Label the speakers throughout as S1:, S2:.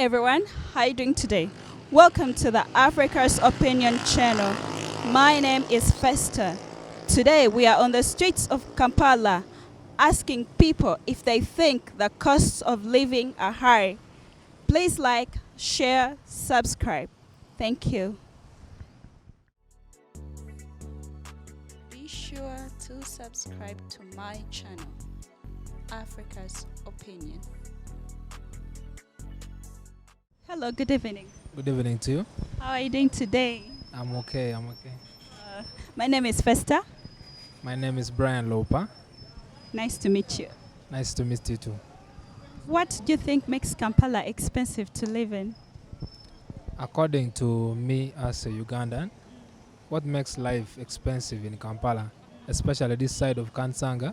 S1: everyone, how are you doing today? Welcome to the Africa's Opinion channel. My name is Festa. Today we are on the streets of Kampala asking people if they think the costs of living are high. Please like, share, subscribe. Thank you. Be sure to subscribe to my channel, Africa's Opinion. Hello, good evening.
S2: Good evening to you.
S1: How are you doing today?
S2: I'm okay.
S1: My name is Festa.
S2: My name is Brian Lopa.
S1: Nice to meet you.
S2: Nice to meet you too.
S1: What do you think makes Kampala expensive to live in?
S2: According to me as a Ugandan, what makes life expensive in Kampala, especially this side of Kananga,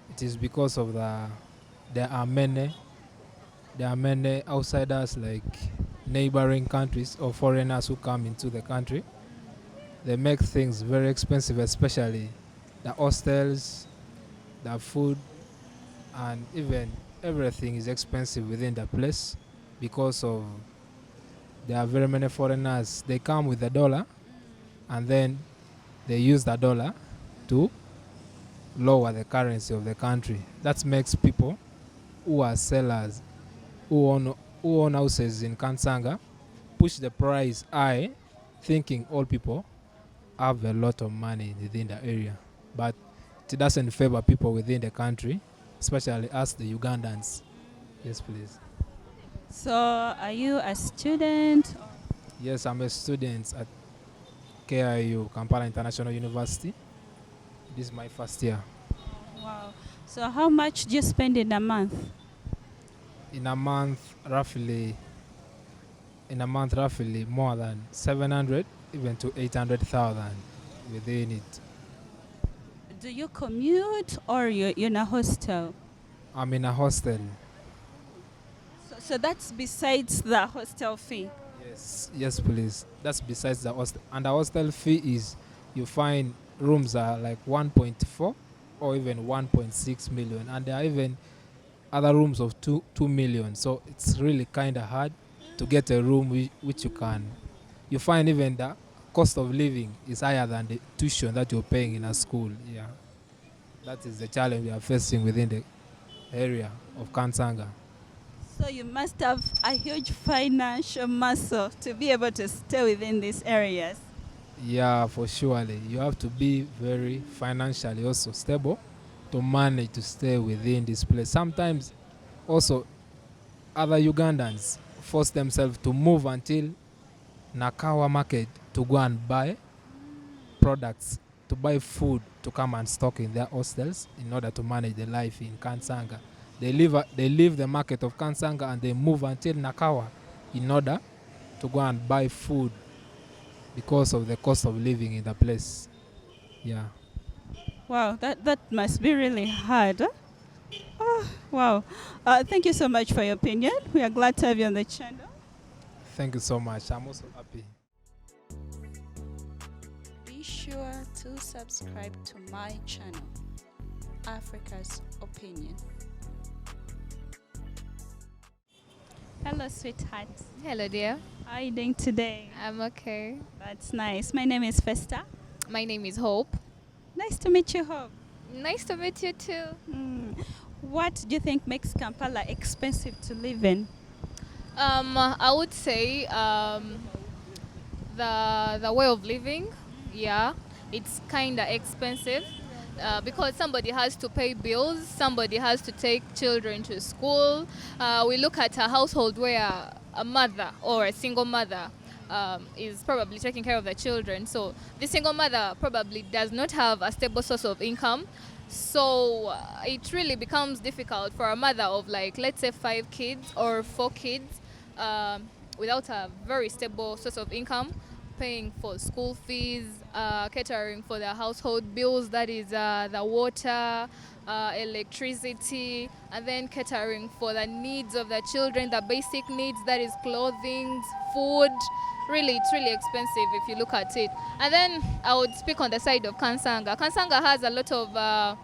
S2: it is because of there are many outsiders like neighboring countries or foreigners who come into the country. They make things very expensive, especially the hostels, the food, and even everything is expensive within the place because of there are very many foreigners. They come with the dollar and then they use the dollar to lower the currency of the country. That makes people who are sellers, who own houses in Kansanga, push the price high, thinking all people have a lot of money within the area. But it doesn't favor people within the country, especially us, the Ugandans. Yes, please.
S1: So, are you a student?
S2: Yes, I'm a student at KIU, Kampala International University. This is my first year.
S1: Wow. So, how much do you spend in a month?
S2: In a month, roughly more than 700, even to 800,000 within it.
S1: Do you commute or you're in a hostel?
S2: I'm in a hostel.
S1: So that's besides the hostel fee?
S2: Yes, please. That's besides the hostel. And the hostel fee is, you find rooms are like 1.4 or even 1.6 million. And there are even other rooms of 2 million. So it's really kind of hard to get a room which you find even the cost of living is higher than the tuition that you're paying in a school. Yeah, that is the challenge we are facing within the area of Kansanga.
S1: So you must have a huge financial muscle to be able to stay within these areas.
S2: Yeah, for surely. You have to be very financially also stable to manage to stay within this place. Sometimes also other Ugandans force themselves to move until Nakawa market to go and buy products, to buy food to come and stock in their hostels in order to manage the life in Kansanga. They leave the market of Kansanga and they move until Nakawa in order to go and buy food because of the cost of living in the place. Yeah.
S1: Wow, that must be really hard. Huh? Oh, wow. Thank you so much for your opinion. We are glad to have you on the channel.
S2: Thank you so much. I'm also happy.
S1: Be sure to subscribe to my channel, Africa's Opinion. Hello, sweetheart.
S3: Hello, dear.
S1: How are you doing today?
S3: I'm okay.
S1: That's nice. My name is Festa.
S3: My name is Hope.
S1: Nice to meet you, Hope.
S3: Nice to meet you too.
S1: What do you think makes Kampala expensive to live in?
S3: I would say the way of living. Yeah, it's kind of expensive because somebody has to pay bills, somebody has to take children to school. We look at a household where a mother or a single mother is probably taking care of the children. So the single mother probably does not have a stable source of income. So it really becomes difficult for a mother of, like, let's say 5 kids or 4 kids without a very stable source of income, paying for school fees, catering for the household bills, that is the water, electricity, and then catering for the needs of the children, the basic needs, that is clothing, food. Really, it's really expensive if you look at it. And then I would speak on the side of Kansanga. Kansanga has a lot of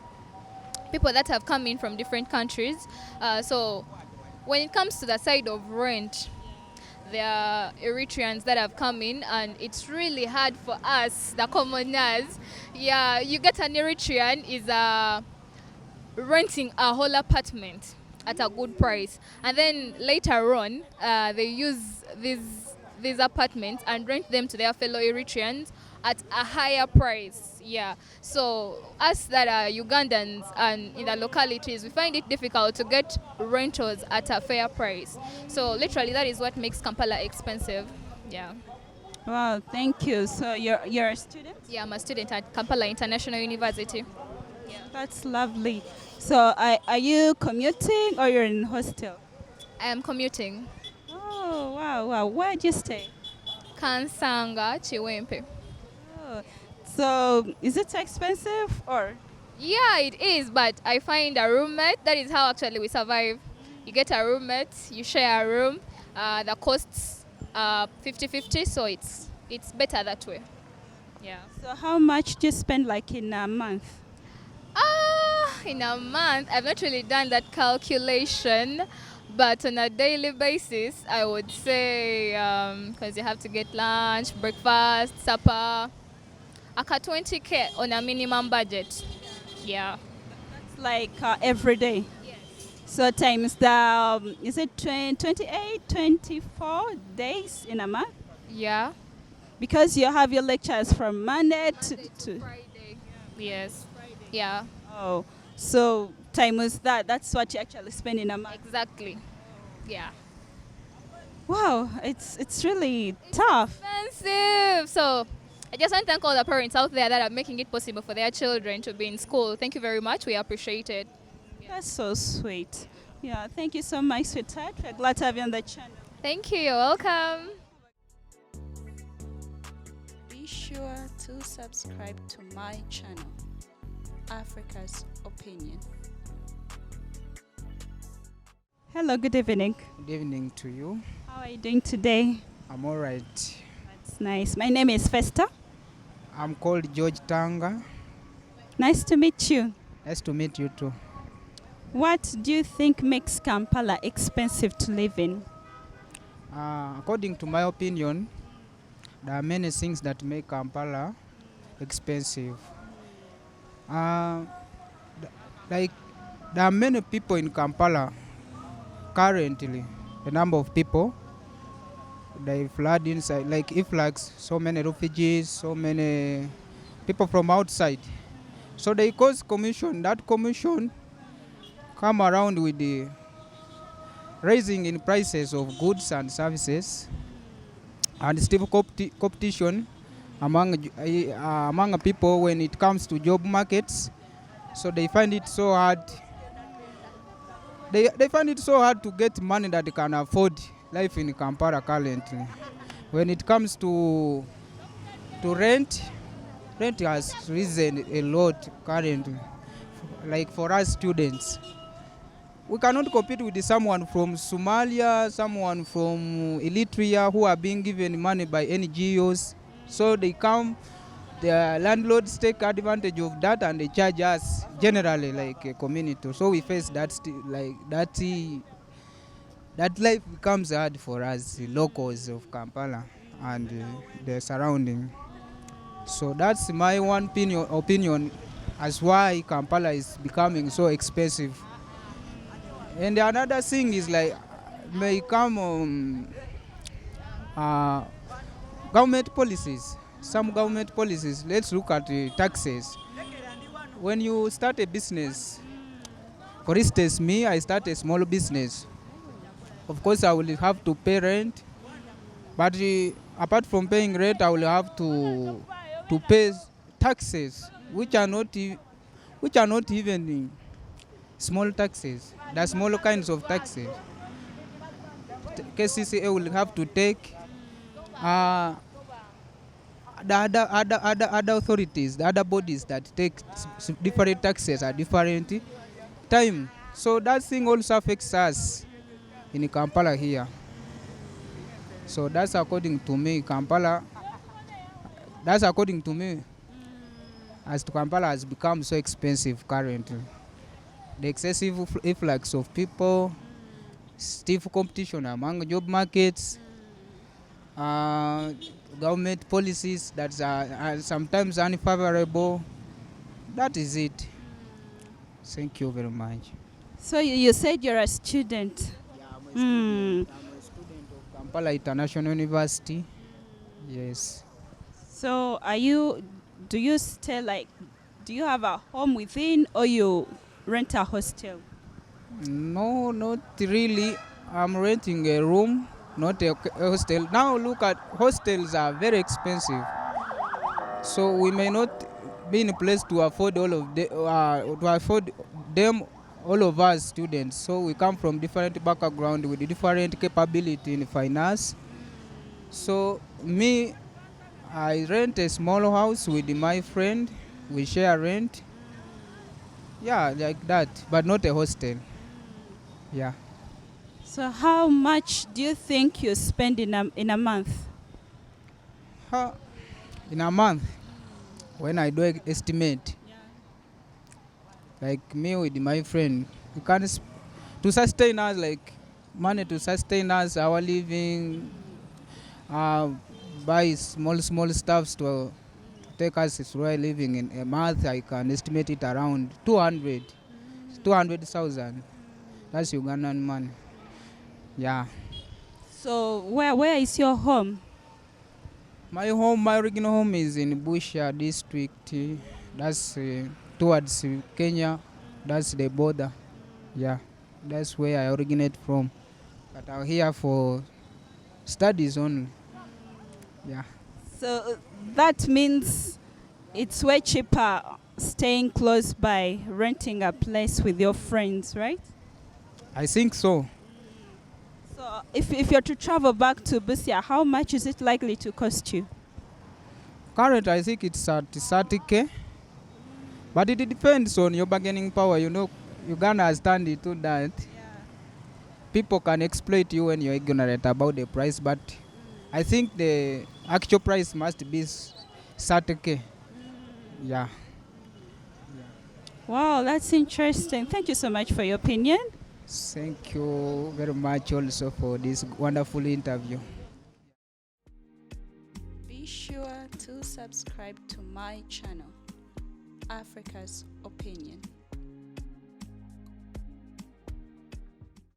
S3: people that have come in from different countries. So when it comes to the side of rent, there are Eritreans that have come in, and it's really hard for us, the commoners. Yeah, you get an Eritrean is renting a whole apartment at a good price, and then later on, they use these apartments and rent them to their fellow Eritreans at a higher price. Yeah. So us that are Ugandans and in the localities, we find it difficult to get rentals at a fair price. So literally, that is what makes Kampala expensive. Yeah.
S1: Wow, thank you. So you're a student?
S3: Yeah, I'm a student at Kampala International University.
S1: That's lovely. So are you commuting or you're in hostel?
S3: I am commuting.
S1: Oh, wow, wow. Where do you stay?
S3: Kansanga, Chiwempe.
S1: Oh, so is it expensive or?
S3: Yeah, it is, but I find a roommate. That is how actually we survive. You get a roommate, you share a room. The costs are 50-50, so it's better that way. Yeah.
S1: So how much do you spend like in a month?
S3: In a month, I've not really done that calculation, but on a daily basis, I would say, because you have to get lunch, breakfast, supper, aka 20K on a minimum budget. Yeah.
S1: It's like every day. So times the, is it 28, 24 days in a month?
S3: Yeah.
S1: Because you have your lectures from Monday to
S3: Friday. Yes. Yeah.
S1: oh, so times that, that's what you actually spend in a month.
S3: Exactly. Yeah.
S1: Wow, it's really tough.
S3: Expensive. So I just want to thank all the parents out there that are making it possible for their children to be in school. Thank you very much. We appreciate it.
S1: That's so sweet. Yeah, thank you so much, sweetheart. We're glad to have you on the channel.
S3: Thank you. You're welcome.
S1: Be sure to subscribe to my channel, Africa's Opinion. Hello, good evening.
S4: Good evening to you.
S1: How are you doing today?
S4: I'm all right.
S1: That's nice. My name is Festa.
S4: I'm called George Tanga.
S1: Nice to meet you.
S4: Nice to meet you too.
S1: What do you think makes Kampala expensive to live in?
S4: According to my opinion, there are many things that make Kampala expensive. Like, there are many people in Kampala currently. The number of people, they flood inside, like influx, so many refugees, so many people from outside. So they cause commission. That commission come around with the raising in prices of goods and services, and still competition among people when it comes to job markets. So they find it so hard. They find it so hard to get money that they can afford life in Kampala currently. When it comes to rent has risen a lot currently. Like for us students, we cannot compete with someone from Somalia, someone from Eritrea who are being given money by NGOs. So they come, the landlords take advantage of that and they charge us generally like a community. So we face that that life becomes hard for us, the locals of Kampala and the surrounding. So that's my one opinion as why Kampala is becoming so expensive. And another thing is like may come government policies. Some government policies. Let's look at the taxes. When you start a business, for instance, me, I start a small business. Of course, I will have to pay rent, but apart from paying rent, I will have to pay taxes, which are not even small taxes. There are small kinds of taxes. KCCA will have to take. The other authorities, the other bodies that take different taxes at different time. So that thing also affects us in Kampala here. So that's according to me, Kampala. That's according to me, as to Kampala has become so expensive currently. The excessive influx of people, stiff competition among job markets, government policies that are sometimes unfavorable. That is it. Thank you very much.
S1: So you said you're a student.
S4: Yeah,
S1: Hmm.
S4: I'm a student of Kampala International University. Yes.
S1: So do you stay like, do you have a home within or you rent a hostel?
S4: No, not really. I'm renting a room, not a hostel. Now look at hostels are very expensive, so we may not be in a place to afford to afford them, all of us students. So we come from different background with different capability in finance. So me, I rent a small house with my friend. We share rent. Yeah, like that, but not a hostel. Yeah.
S1: So how much do you think you spend in a month?
S4: Huh. In a month, when I do estimate, like me with my friend, we can to sustain us, like money to sustain us, our living, uh, buy small stuffs to take us through our living in a month. I can estimate it around 200,000. That's Ugandan money. Yeah.
S1: So where is your home?
S4: My original home is in Busia district. That's towards Kenya. That's the border. Yeah, that's where I originate from. But I'm here for studies only. Yeah.
S1: So that means it's way cheaper staying close by, renting a place with your friends, right?
S4: I think so.
S1: So if you're to travel back to Busia, how much is it likely to cost you?
S4: Current, I think it's at 30K. But it depends on your bargaining power. You know, Uganda has turned into that. People can exploit you when you're ignorant about the price. But I think the actual price must be 30K. Yeah.
S1: Wow, that's interesting. Thank you so much for your opinion.
S4: Thank you very much also for this wonderful interview.
S1: Be sure to subscribe to my channel, Africa's Opinion.